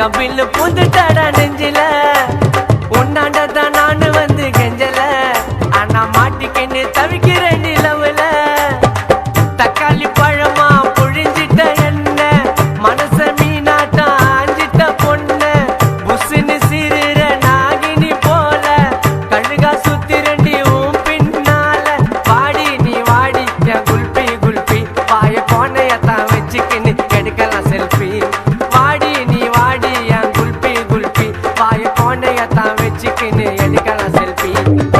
கபில் புந்துட்டாடா நெஞ்சில உன்னாண்டதான் நானு வந்து கெஞ்சல ஆனா மாட்டிக்கின்னு தவிக்கிற நிலவுல தக்காளி பழமா புழிஞ்சிட்ட என்ன மனச மீனாட்டா ஆஞ்சிட்ட பொண்ணு புசுன்னு சிறுற நாகினி போல கழுகா சுத்திரண்டி உன் பின்னால வாடி நீ வாடி என் குல்பி குல்பி வாய கோணையத்தான் வச்சுக்கின்னு எடுக்கலாம் செல்ஃபி வாடி நீ வாடி என் குல்பி குல்பி வாய கோணையத்தான் வச்சுக்கின்னு எடுக்கலாம் செல்ஃபி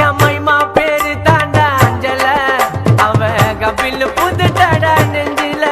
என் மைமா பேரு தாண்டா அஞ்சல அவ கபில் புதுட்டாடா நெஞ்சில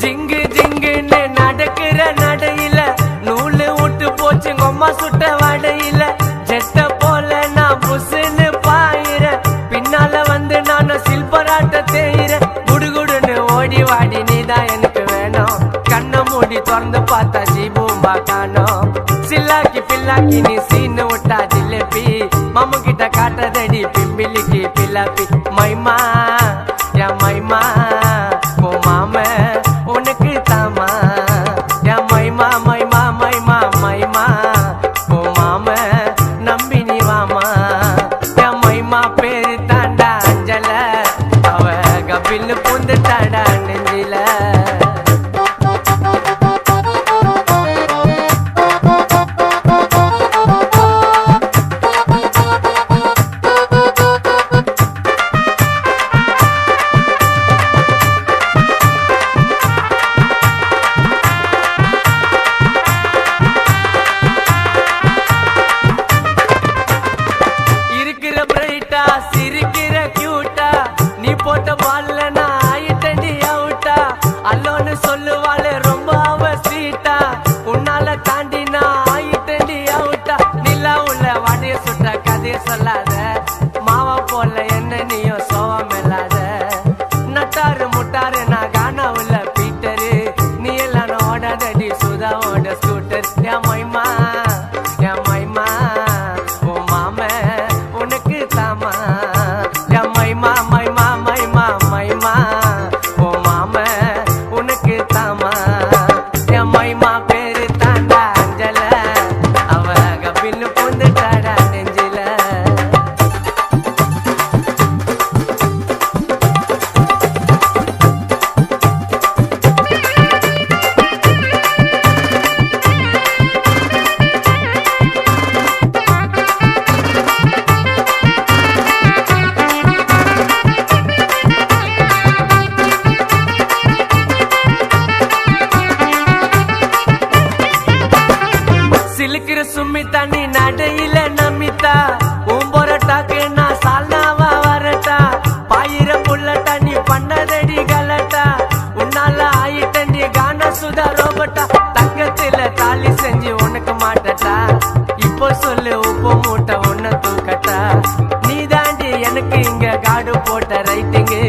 ஜிங்கு ஜிங்குன்னு நடக்கிற நடையில நூலு விட்டு போச்சு கொம்மா சுட்ட வடையில ஜெட்ட போல நான் புசுன்னு பாயிர பின்னால வந்து நான் சில்பராட்ட தேயிற குடுகுடுன்னு ஓடி வாடி நீதான் எனக்கு வேணும் கண்ணை மூடி திறந்து பார்த்தா ஜீபூம்பா காணோம் சில்லாக்கி பில்லாக்கி நீ சீனு விட்டா ஜிலேபி மாமு கிட்ட காட்டுறதடி பிம்பிலிக்கு பில்லாப்பி மைமா என் மைமா ஓ மாம உனக்கு தாமா என் மைமா மைமா மைமா மைமா ஓ மாம நம்பி நீ வாமா என் மைமா பேரு தாண்டா அஞ்சல அவ கபில் புந்துட்டாடா நெஞ்சில இருக்கிற பிரைட்டா சிரிக்கிற கியூட்டா நீ போட்ட பால்ல நான் ஆயிட்டண்டி அவுட்டா அல்லோன்னு சொல்லுவாளே ரொம்ப அவ ஸ்வீட்டா உன்னால தாண்டி நான் ஆயிட்டண்டி அவுட்டா நிலா உள்ள வடைய சுட்ட கதைய சொல்லாத மாவா போல என்ன நீயும் சோவம் இல்லாத நட்டாரு முட்டாரு நான் காணா உள்ள பீட்டரு நீ எல்லாம் ஓடாதடி சுதாவோட ஸ்கூட்டர் என் மைமா என் மைமா ஓ மாம உனக்கு தாமா என் மைமா மைமா மைமா மைமா ஓ மாம உனக்கு தாமா என் மைமா பேரு தாண்டா அஞ்சல அவ கபில் புந்துட்டாடா நெஞ்சில சிலுக்கிற சும்மி தண்ணி நடையில நமித்தா உம்பொரட்டாக்கு நான் சால்னாவா வரட்டா பாயிர புள்ள தண்ணி பண்ணதடி கலட்டா உன்னால ஆயிட்டண்டி கான சுதா ரோபட்டா தங்கத்துல தாலி செஞ்சு உனக்கு மாட்டட்டா இப்போ சொல்லு உப்பு மூட்டை உன்ன தூக்கட்டா நீ தாண்டி எனக்கு இங்க காடு போட்ட ரைட்டிங்கு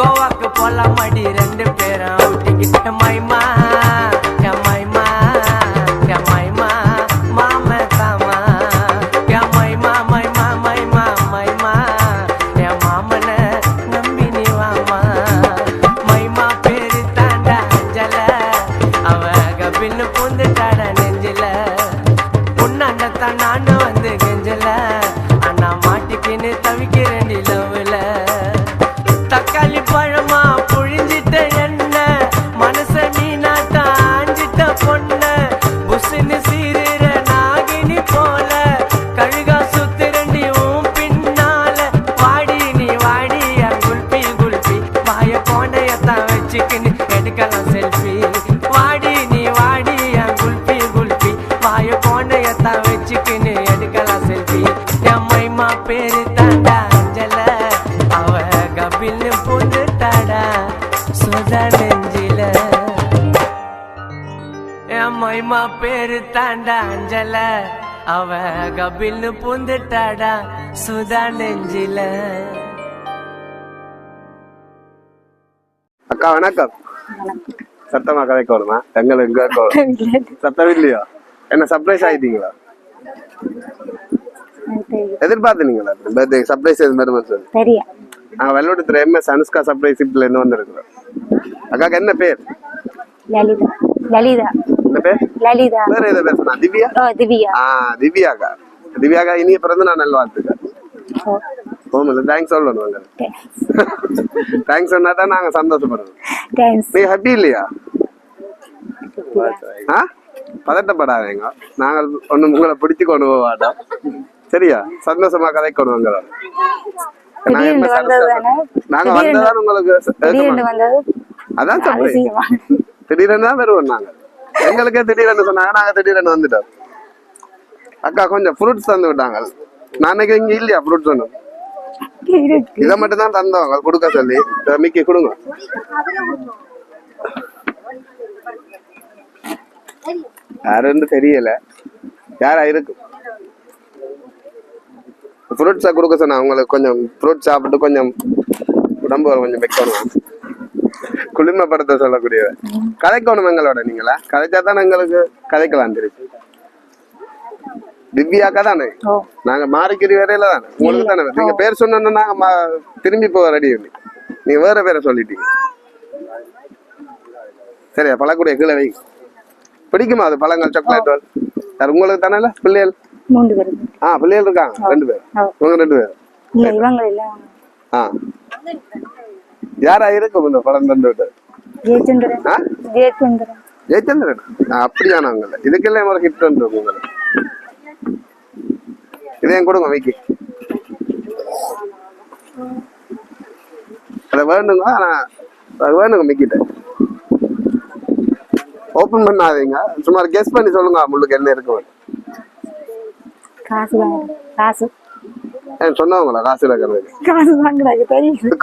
கோவாக்கு போலாம் அடி ரெண்டு பேரும் அவுட்டிங்க மைமா என் மைமா என் மைமா மாம தாமா என் மைமா மைமா மைமா மைமா என் மாமன நம்பி நீ வாமா மைமா பேரு தாண்டா அஞ்சல அவ கபில் புந்துட்டாடா நெஞ்சில உன்னாண்டத்தான் நானும் வந்து கெஞ்சல ஆனா மாட்டிக்கின்னு தவிக்கிற நிலவுல தக்காளி பழமா புழிஞ்சிட்ட என்ன மனச மீனாட்டா ஆஞ்சிட்ட பொண்ணு புசுன்னு சீருற நாகினி போல கழுகா சுத்திரண்டி உன் பின்னால வாடி நீ வாடி என் குல்பி குல்பி வாய கோணையத்தான் வச்சுக்கின்னு எடுக்கலாம் செல்ஃபி வாடி நீ வாடி என் குல்பி குல்பி வாய கோணையத்தான் வச்சுக்கின்னு எடுக்கலாம் செல்ஃபி என் மைமா பேரு தாண்டா அஞ்சல அவ கபில் புந்துட்டாடா சுதா நெஞ்சில என் மைமா பேரு தாண்டா அஞ்சல அவ கபில்னு பூந்துட்டாடா சுதா நெஞ்சில. அக்கா வணக்கம். சத்தமா கதைக்கணுமா? எங்களுக்கு சத்தம் இல்லையா? என்ன சர்ப்ரைஸ் ஆயிட்டீங்களா? எதிர்பார்த்தீங்களா பர்த்டே சர்ப்ரைஸ் எது மாதிரி சொல்லு. நாங்க வெள்ளோட்டத்துல MS அனுஷ்கா சர்ப்ரைஸ் இப்பல இருந்து வந்திருக்கிறோம். அக்காக்கு என்ன பேர்? லலிதா. லலிதா. என்ன பேர்? லலிதா. வேற ஏதோ பேர் சொன்னா? திவ்யா. திவ்யா. திவ்யாக்கா. திவ்யாக்கா இனிய பிறந்த நான் நல்வாழ்த்துக்கள். ஓமல தேங்க்ஸ் சொல்லணும். தேங்க்ஸ் சொன்னா தான் நாங்க சந்தோஷப்படுவோம். நீ ஹாப்பி இல்லையா? பதட்டப்படாதீங்க, நாங்கள் ஒண்ணு உங்களை பிடிச்சு கொண்டு போக மாட்டோம். சரியா? சந்தோஷமா கதை கொண்டு வாங்க. நாங்க வந்ததான் உங்களுக்கு அதான் திடீரென்னு தான் வருவோம். நாங்க எங்களுக்கே திடீரென்னு சொன்னாங்க, நாங்க திடீரென்னு வந்துட்டோம். அக்கா கொஞ்சம் ஃப்ரூட்ஸ் தந்து விட்டாங்க. நாளைக்கு இங்க இல்லையா ஃப்ரூட்ஸ் ஒண்ணு? இதை மட்டும் தான் தந்தவங்க கொடுக்க சொல்லி. மிக்கி கொடுங்க. யாருன்னு தெரியல, யாரா இருக்கும். ஃப்ரூட்ஸா கொடுக்க சொன்னா அவங்களுக்கு. கொஞ்சம் ஃப்ரூட்ஸ் சாப்பிட்டு கொஞ்சம் உடம்பு கொஞ்சம் வைக்கணும், குளிர்மைப்படுத்த சொல்லக்கூடிய கதைக்கணும் எங்களோட. நீங்களா கதைச்சா தான் எங்களுக்கு கதைக்கலாம் தெரியும். திவ்யாக்கா தானே? நாங்க மாறிக்கிற வரையில தானே உங்களுக்கு தானே. நீங்க பேர் சொன்னா நாங்க திரும்பி போக ரெடி. நீங்க வேற பேரை சொல்லிட்டீங்க. சரியா? பழக்கூடிய கீழே வை. பிடிக்குமா அது பழங்கள்? சாக்லேட் உங்களுக்கு தானே? பிள்ளைகள் பிள்ளைகள் இருக்காங்க 2 பேர். இவங்க 2 பேர். யாரா இருக்கும் இந்த படம் தந்து விட்டு? ஜெயச்சந்திரன். அப்படியானவங்க இதுக்கெல்லாம் ஒரு ஹிட் வந்துடும் உங்களுக்கு. இதையும் கொடுங்க வைக்கி. அதை வேணுங்க. ஆனா அது வேணுங்க மிக்கிட்ட. ஓபன் பண்ணாதீங்க, சும்மா கெஸ் பண்ணி சொல்லுங்க உங்களுக்கு என்ன இருக்கு. சொன்னவங்களா காசு இருக்கிறது?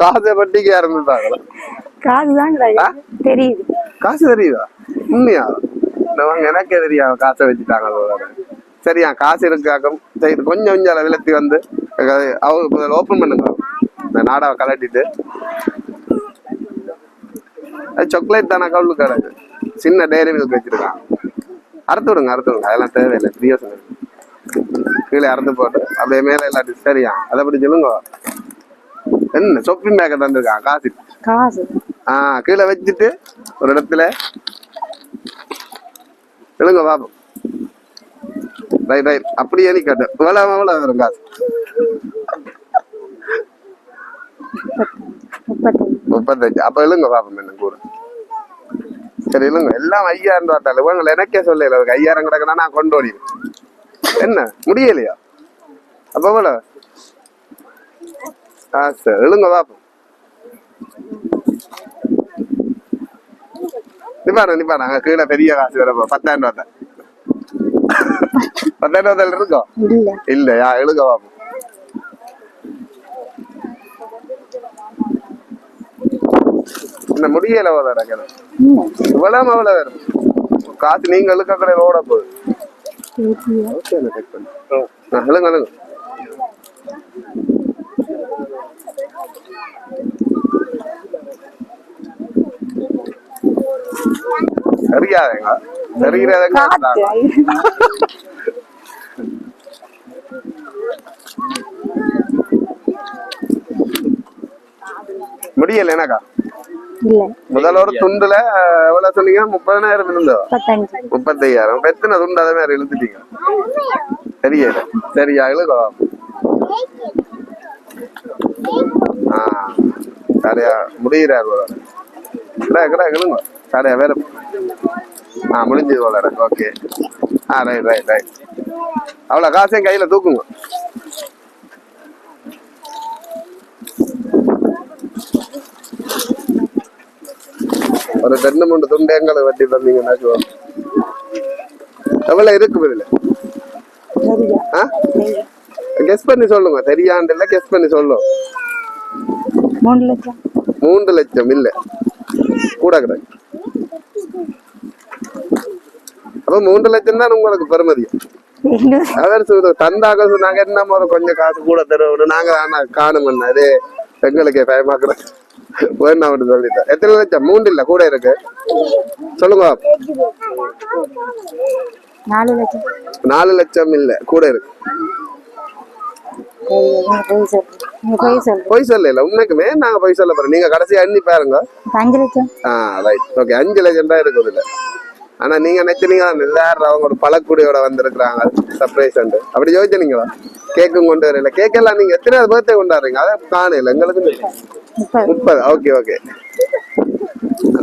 காசை பட்டிக்கு ஆரம்பிப்பாங்களா? காசு தெரியுதா? உண்மையா? எனக்கே தெரியாது காசை வச்சுட்டாங்க. சரியா? காசு இருக்காக்கும் கொஞ்சம் கொஞ்சம் விலத்தி வந்து அவங்க ஓப்பன் பண்ணுங்க. இந்த நாடாவை கலட்டிட்டு சாக்லேட் தானே கவுளு கிடக்கு. சின்ன டைரி மில்க் வச்சிருக்கான். அறுத்து விடுங்க, அறுத்து விடுங்க. அதெல்லாம் தேவையில்லை. பிரியோசனம் கீழே அறுத்து போட்டு அப்படியே மேல எல்லாத்தையும். சரியா? அதை அப்படி சொல்லுங்க. என்ன சொப்பிங் பேக்கை தந்துருக்கான் காசு. கீழே வச்சுட்டு ஒரு இடத்துல எழுங்க பாப்போம். Right right. அப்படியே நீ கட்டு. எவ்வளவு வரும் காசு? 35. அப்ப எழுங்க பாப்போம் என்ன கூட. சரி இல்லைங்க, எல்லாம் 5000 ரூபாய். இவங்களை எனக்கே சொல்லல 5000 கிடக்குன்னா நான் கொண்டு ஓடி. என்ன முடியலையா? அப்ப எவ்வளவு காசு? எழுங்க பாப்போம். நிப்பாடு அங்க கீழே பெரிய காசு வர 10,000 ரூபாய். 10,000 ரூபாய் இருக்கோம் இல்லையா? எழுங்க பாப்போம். என்ன முடியல இவ்வளவு அவ்வளவு வரும் காசு. நீங்க எழுக்க ஓட போகுது. சரியாதுங்க சரிகிறதுங்க. முடியல எனக்கா? முதல்ல ஒரு துண்டுல எவ்வளவு சொன்னீங்க? 30,000 இருந்தோ? 35,000. எத்தனை துண்டு அதை மாதிரி இழுத்துட்டீங்க? தெரியல. சரியா? இழுக்கோ. சரியா முடிகிறார் போல. கடை இழுங்க. சரியா வேற முடிஞ்சது போல. ஓகே. Right right right. அவ்வளவு காசையும் கையில தூக்குங்க. ஒரு 2-3 துண்டங்களை வெட்டி தந்தீங்கன்னா எவ்வளவு இருக்கு இதுல? கெஸ் பண்ணி சொல்லுங்க. தெரியாண்டு இல்ல, கெஸ் பண்ணி சொல்லும். 3 லட்சம் இல்ல, கூட கிடையாது. அப்ப 3 லட்சம் தான் உங்களுக்கு பெருமதியா? அவர் தந்தாக நாங்க என்ன ஒரு கொஞ்சம் காசு கூட தருவோம் நாங்க ஆனா காணுமண்ணா அது எங்களுக்கு பயமாக்குறோம் வேணும் அப்படின்னு சொல்லிட்டேன். எத்தனை லட்சம்? 3 இல்ல கூட இருக்கு சொல்லுங்க. 4 லட்சம் இல்ல கூட இருக்கு. பொய் சொல்ல இல்ல உண்மைக்குமே நாங்க பொய் சொல்ல போறோம். நீங்க கடைசியா எண்ணி பாருங்க. 5 லட்சம். ரைட் ஓகே 5 லட்சம் தான் இருக்குது இல்ல. ஆனா நீங்க நினைச்சீங்க எல்லாரும் அவங்க ஒரு பழக்குடியோட வந்திருக்கிறாங்க சர்ப்ரைஸ் அப்படி யோசிச்சீங்களா? கேக்கும் கொண்டு வரல. கேக்கெல்லாம் நீங்க எத்தனை பர்த்டே கொண்டாடுறீங்க? அதை காணல எங்களுக்கு 30. ஓகே ஓகே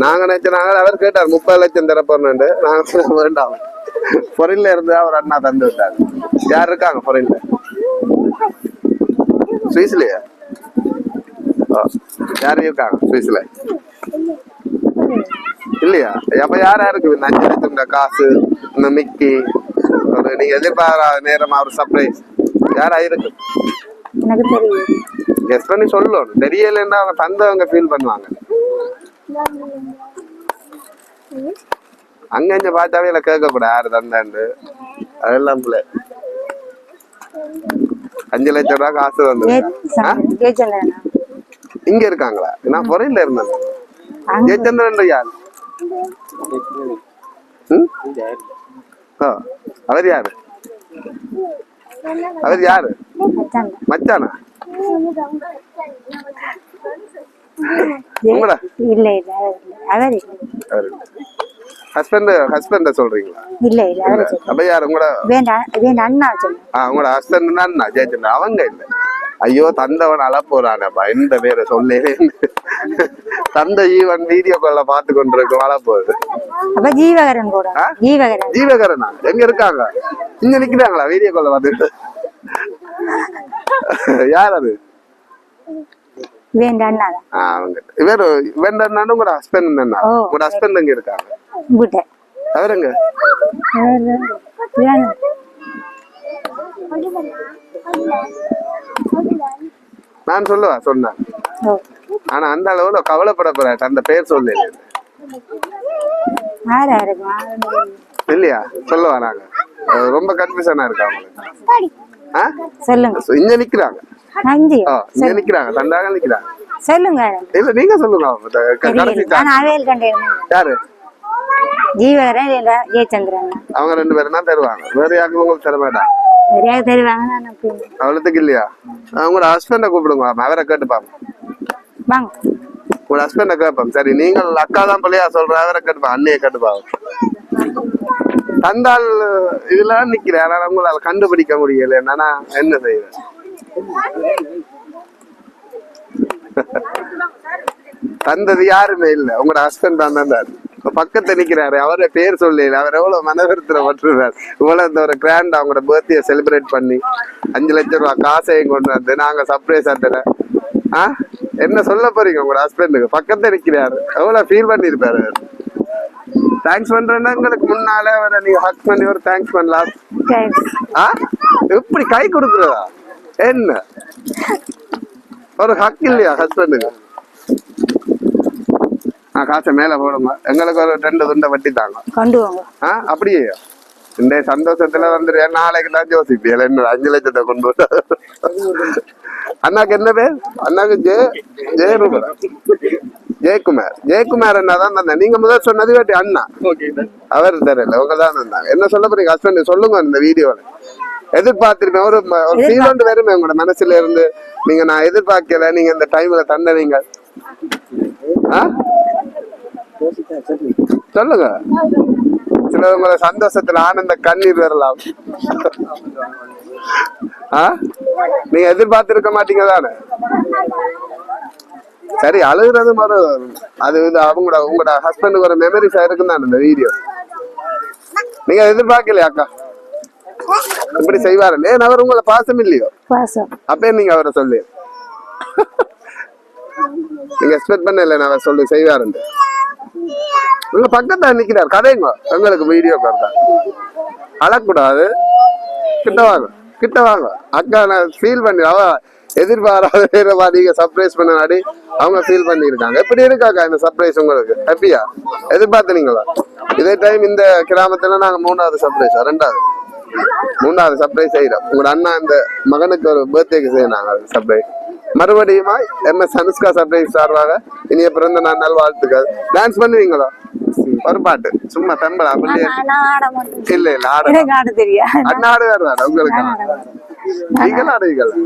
நாங்க நினைச்சாங்க அவர் கேட்டார் 30 லட்சம் தரப்போறேன்னு. நாங்க வேண்டாம் பொருள்ல இருந்து அவர் அண்ணா தந்து விட்டாங்க. யார் இருக்காங்க பொருள்ல? சுவிஸ்லயா? யாரும் இருக்காங்க சுவிஸ்ல இல்லையா? அப்ப யாரா இருக்கு 5 லட்சம் காசு இந்த மிக்கி ஒரு நீங்க எதிர்பாராத நேரம் அவர் சர்ப்ரைஸ் யாரா இருக்கு? எனக்கு தெரியும். கெஸ் பண்ணி சொல்லணும். தெரியலன்னா அவங்க தந்தவங்க ஃபீல் பண்ணுவாங்க. அங்க இங்க பார்த்தாவே இல்ல கேட்க கூட யாரு தந்தாண்டு அதெல்லாம் பிள்ளை. 5 லட்சம் ரூபாய் காசு வந்து இங்க இருக்காங்களா? நான் பொறையில இருந்தேன். ஜெயச்சந்திரன் யார்? அவர் யாரு? அவர் யாரு? மச்சானா? உங்களா? இல்ல இல்ல அவர் ஹஸ்பண்ட் சொல்றீங்களா? இல்ல இல்ல அவர் அப்ப யாரு? உங்களோட வேண்டாம் அண்ணா சொல்லுங்க. உங்களோட ஹஸ்பண்ட் அண்ணா ஜெயச்சந்திரன் அவங்க இல்ல. ஐயோ தந்தவன் அழ போறானப்பா இந்த பேரை சொல்லவே தந்த ஈவன் வீடியோ கால்ல பாத்து கொண்டிருக்கும் அழ போகுது. அப்ப ஜீவகரன் கூட. ஜீவகரனா எங்க இருக்காங்க? இங்க நிக்கிறாங்களா வீடியோ கால்ல பாத்துட்டு? யார் அது? வேண்டாம் அவங்க இவர் வேண்டாம் உங்களோட ஹஸ்பண்ட் என்ன? உங்களோட ஹஸ்பண்ட் எங்க இருக்காங்க? அவர் எங்க? நான் சொல்லுவா சொன்னேன். ஆனா அந்த அளவுல கவலைப்பட போறாரு. அந்த பேர் சொல்லு இல்லையா? சொல்லுவா நாங்க ரொம்ப கன்ஃபியூஷனா இருக்கா உங்களுக்கு? இங்க நிக்கிறாங்க. இங்க நிக்கிறாங்க. தண்டாக நிக்கிறாங்க. சொல்லுங்க. இல்ல நீங்க சொல்லுங்க. யாரு? ஜீவகரன் ஜெயச்சந்திரன் அவங்க 2 பேரும் தான் தருவாங்க. வேற யாருக்கும் உங்களுக்கு தர மாட்டாங்க. அவ்வளவுக்கு இல்லையா? உங்களோட ஹஸ்பண்ட கூப்பிடுங்க. அவரை கேட்டுப்பாங்க. உங்களோட ஹஸ்பண்ட கேட்பாங்க. சரி நீங்கள் அக்கா தான் பிள்ளையா சொல்ற அவரை கேட்டுப்பாங்க. அண்ணியை கேட்டுப்பாங்க. தந்தால் இதுல நிக்கிறேன். ஆனா உங்களால கண்டுபிடிக்க முடியல. என்னன்னா என்ன செய்வேன்? தந்தது யாருமே இல்ல. உங்களோட ஹஸ்பண்ட் தான் தந்தாரு. பக்கத்துல நிக்கிறாரு. அவரை பேர் சொல்லல. அவர் எவ்வளவு மனவருத்தப்பட்டிருக்காரு. இவ்வளவு இந்த ஒரு கிராண்ட் அவங்களோட பர்த்டே செலிப்ரேட் பண்ணி 5 லட்சம் ரூபாய் காசையும் கொண்டு வந்து நாங்க சர்ப்ரைஸ் ஆட்டல. என்ன சொல்ல போறீங்க உங்களோட ஹஸ்பண்டுக்கு? பக்கத்துல நிக்கிறாரு. எவ்வளவு ஃபீல் பண்ணிருப்பாரு. தேங்க்ஸ் பண்றேன்னா உங்களுக்கு முன்னாலே அவரை நீங்க ஹக் பண்ணி ஒரு தேங்க்ஸ் பண்ணலாம். எப்படி கை கொடுக்குறதா? என்ன ஒரு ஹக் இல்லையா ஹஸ்பண்டுக்கு? காசை மேல போடுங்க. எங்களுக்கு ஒரு 2 துண்டை வட்டி தாங்க. அப்படியே இந்த சந்தோஷத்துல வந்துரு. நாளைக்கு தான் யோசிப்பியல என்ன 5 லட்சத்தை கொண்டு வர. அண்ணாக்கு என்ன பேர்? அண்ணாக்கு ஜெயக்குமார் என்னதான் தந்தேன். நீங்க முதல் சொன்னது வேட்டி அண்ணா. அவர் தெரியல உங்க தான் தந்தாங்க. என்ன சொல்ல போறீங்க ஹஸ்பண்ட் சொல்லுங்க. இந்த வீடியோல எதிர்பார்த்திருப்பேன். ஒரு ஃபீல் ஒன்று வருமே உங்களோட மனசுல இருந்து. நீங்க நான் எதிர்பார்க்கல நீங்க இந்த டைம்ல தந்தவீங்க. சொல்லுங்க. சிலவங்கள சந்தோஷத்துல ஆனந்த கண்ணீர் வரலாம். நீங்க எதிர்பார்த்திருக்க மாட்டீங்க தானே? சரி அழுகுறது ஒரு அது உங்களோட ஹஸ்பண்டுக்கு ஒரு மெமரிஸா இருக்குன்னு தான் இந்த வீடியோ. நீங்க எதிர்பார்க்கலையா அக்கா இப்படி செய்வாரு? ஏன் அவர் உங்களை பாசம் இல்லையோ? அப்ப நீங்க அவரை சொல்லி நீங்க எக்ஸ்பெக்ட் பண்ணல நான் சொல்லி செய்வாருன்னு. உங்க பக்கத்துல நிக்கிறார். கதைங்க எங்களுக்கு வீடியோ பார்த்தா அழக்கூடாது. கிட்ட வாங்க அக்கா. நான் ஃபீல் பண்ணி அவ எதிர்பாராத நேரமா நீங்க சர்ப்ரைஸ் பண்ணாடி அவங்க ஃபீல் பண்ணிருக்காங்க. எப்படி இருக்காக்கா இந்த சர்ப்ரைஸ் உங்களுக்கு? ஹாப்பியா? எதிர்பார்த்தீங்களா? இதே டைம் இந்த கிராமத்துல நாங்க 3வது சர்ப்ரைஸ் 2வது மூணாவது சர்ப்ரைஸ் செய்யறோம். உங்களோட அண்ணா இந்த மகனுக்கு ஒரு பர்த்டேக்கு செய்யறாங்க சர்ப்ரைஸ். மறுபடியுமா MS அனுஷ்கா சர்ப்ரைஸ் சார்பாக இனிய பிறந்த நாள் நல் வாழ்த்துக்கள். டான்ஸ் பண்ணுவீங்களா? ஒரு பாட்டு சும்மா தம்பளா அப்படியே இல்ல இல்ல ஆட தெரியாது. அண்ணா ஆடுவார் உங்களுக்கு நீங்களும் ஆடுவீங்களா?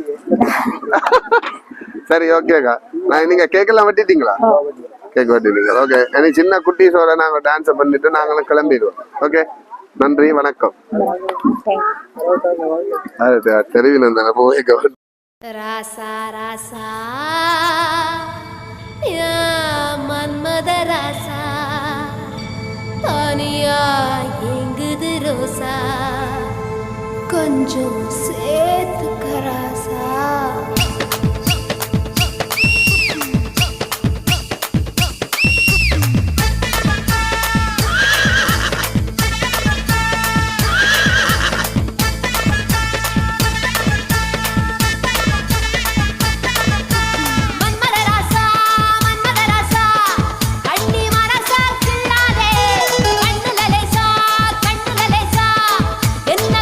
சரி ஓகேக்கா. நீங்க கேக்கெல்லாம் வெட்டிட்டீங்களா? கேக் வெட்டிட்டீங்க. ஓகே. எனக்கு சின்ன குட்டீஸோட நாங்க டான்ஸ் பண்ணிட்டு நாங்களும் கிளம்பிடுவோம். ஓகே, நன்றி வணக்கம். தெரிவில போய் ராசா ராசா மன்மத ராசா தனியா எங்குது ரோசா கொஞ்சம் சேர்த்துக்க ராசா. என்ன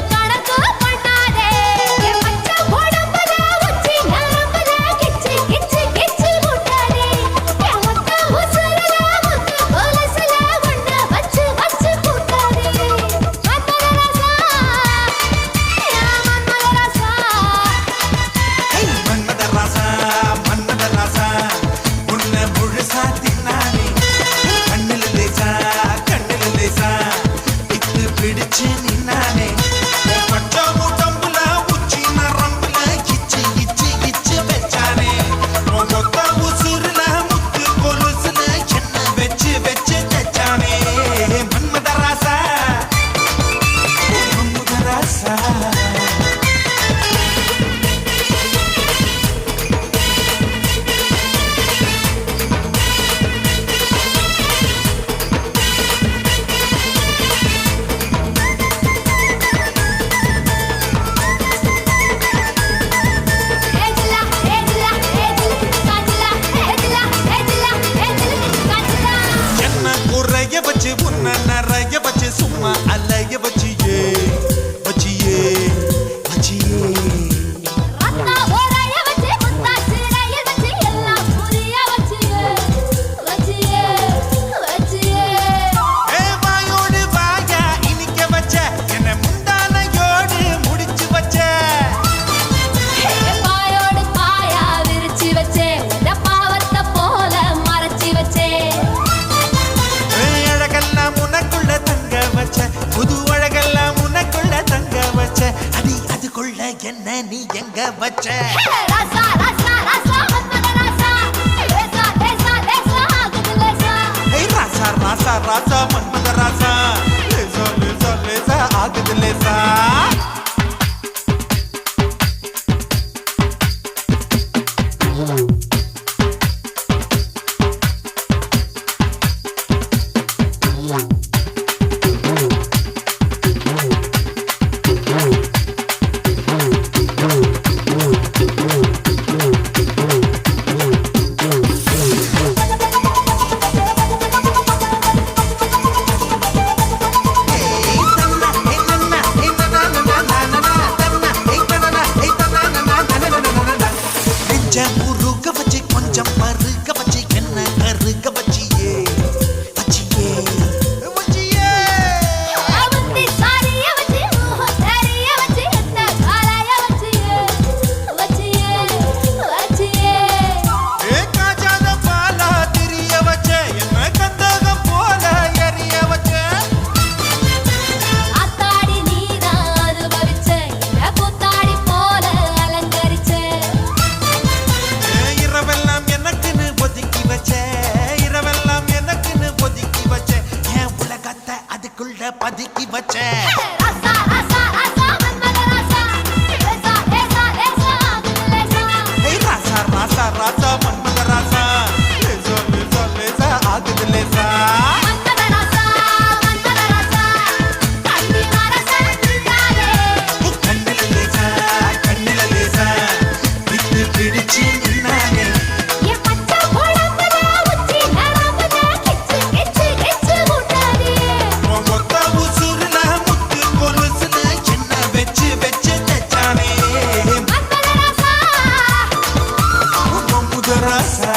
ராசா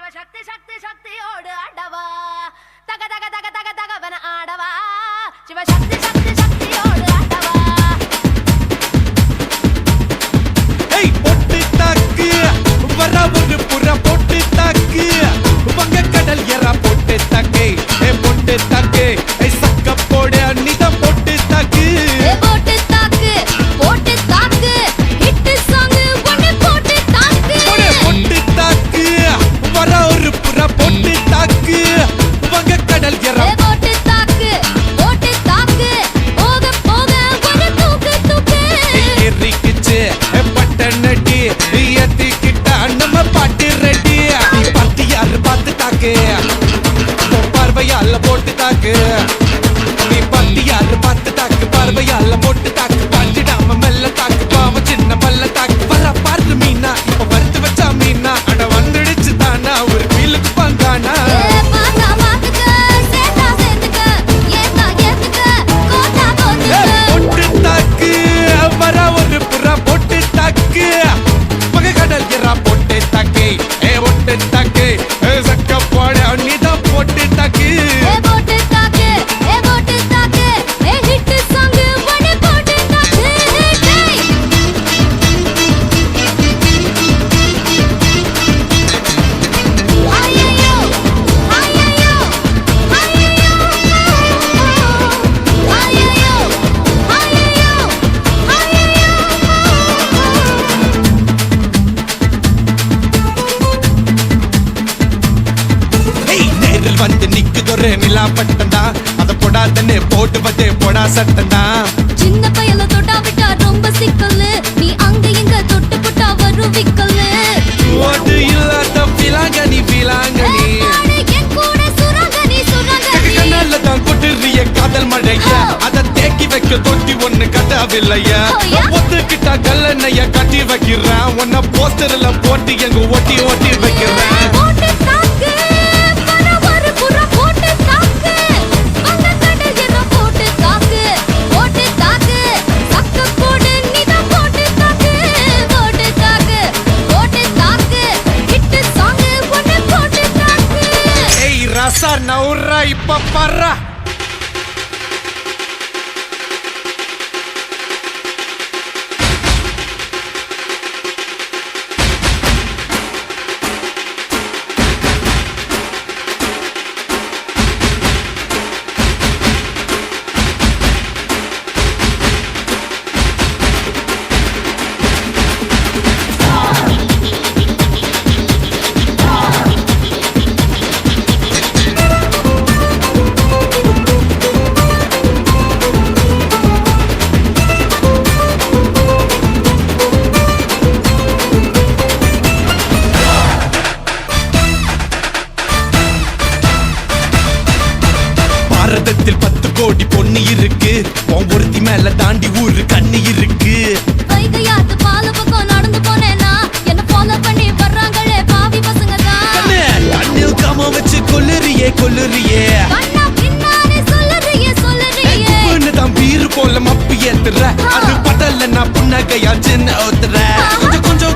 சக்தி சக்தி சக்தியோடு ஆடவா தக தக தக தக தகவன ஆடவா சிவ சக்தி சக்தி சக்தியோடு ஆடவா ஏய் பொட்டு தாக்கு வர ஒரு புற பொட்டு தாக்கு வங்க கடல் எறா பொட்டு தாக்கு ஏ பொட்டு தாக்கு ஏ சக்க போடு நிதம் பொட்டு தாக்கு ஏ போட்டு தாக்கு ஹிட் சாங் ஒன்னு போட்டு தாக்கு பொட்டு தாக்கு வர ஒரு புற பொட்டு தாக்கு வங்க கடல் எறா ஏ போட்டு தாக்கு போக போக ஒரு தூக்கு தூக்கு ஏறிக்கிச்சு பட்டனடி ஏத்திக்கிட்டா நம்ம பாட்டு ரெடி பார்த்து யாரு பார்த்து தாக்கு பார்வையால போட்டு தாக்கு நீ பார்த்து யாரு பார்த்து தாக்கு பார்வையால போட்டு தாக்கு பாஞ்சிடாம மெல்ல தாக்கு பாவம் சின்ன பல்ல தாக்கு வர பாரு மீனா இப்ப வறுத்து வச்சா மீனா அட வந்துடுச்சு தானா ஒரு ஃபீலுக்கு பந்தானா ஏ பாத்தா பாத்துக்க சேட்டா சேத்துக்க ஏத்தா ஏத்துக்க கோட்டா கோத்துக்க பொட்டு தாக்கு வர ஒரு புறா பொட்டு தாக்கு பகை கடல் எறா பொட்டு தாக்கு ஏ பொட்டு தாக்கு சக்க போட நீதான் பொட்டு தாக்கு ஏ போட்டு தாக்கு ஏ ஹிட் சாங் ஒன்னு போட்டு தாக்கு டேய் ஐயோ ஐயோ ஏய் நேரில் வந்து நிக்குதொரு நிலா பட்டந்தா அத போடாதன்னு போடுவதே போடா சட்டந்தா சின்ன பையல தொட்டா விட்டா ரொம்ப சிக்கலு நீ அங்க இங்க தொட்டு புட்டா வரும் விக்கலு ஓட்டு இல்லாத பிலாங்கனி பிலாங்கனி என் கூட சுரங்கனி கண்ணால தான் கொட்டுறிய காதல் மழைய அத தேக்கி வைக்க தொட்டி ஒண்ணு கட்டவில்லைய ஐயா. ஒத்துக்கிட்டா கல்லணைய கட்டி வைக்கிறேன் உன்ன போஸ்டர்ல போட்டு எங்க ஒட்டி ஒட்டி வைக்கிறேன் போட்டு தாக்கு வர ஒரு புற போட்டு தாக்கு வந்த கடல் என போட்டு தாக்கு சக்க போடு நீதான் போட்டு தாக்கு ஹிட் சாங் ஒன்னு போட்டு தாக்கு ஏய் ரசா நவுரா இப்ப பர்றா பாரதத்தில் 10 கோடி பொண்ணு இருக்கு உன் ஒருத்தி மேல தாண்டி ஊரு கண்ணு இருக்கு வைகையாத்து பால பக்கம் நடந்து போனேனா என்ன ஃபாலோ பண்ணி வர்றாங்களே பாவி பசங்க தான் கண்ணில் காம வச்சு கொல்லுறியே கண்ணா பின்னாலே சொல்லுறியே உப்புன்னு தான் பீரு போல மப்பு ஏத்துற அது படல நான் புன்னகையா சின்ன ஓத்துற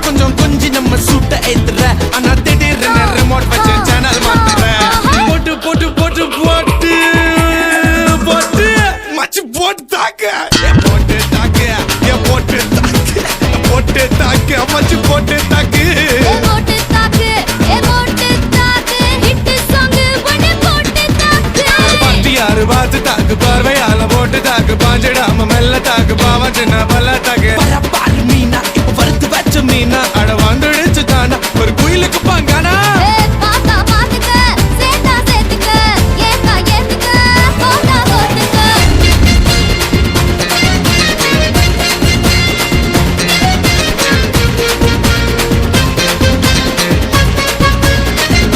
கொஞ்சம் கொஞ்சி நம்ம சூட்ட ஏத்துற ஆனா திடீர்னு ரிமோட் வச்சு சேனல் மாத்துற போட்டு போட்டு போட்டு போட்டு போட்டு மச்சு போட்டு தாக்க போட்டு தாக்க போட்டு தாக்க போட்டு தாக்க மச்சு போட்டு தாக்கு ஹிட் சாங் ஒன்னு போட்டு தாக்கு யாரு பார்த்து தாக்கு பார்வையால போட்டு தாக்கு பாஞ்சிடாம மெல்ல தாக்கு பாவம் சின்ன பல்ல தாக்கு பாரு மீனா இப்ப வறுத்து வச்ச மீனா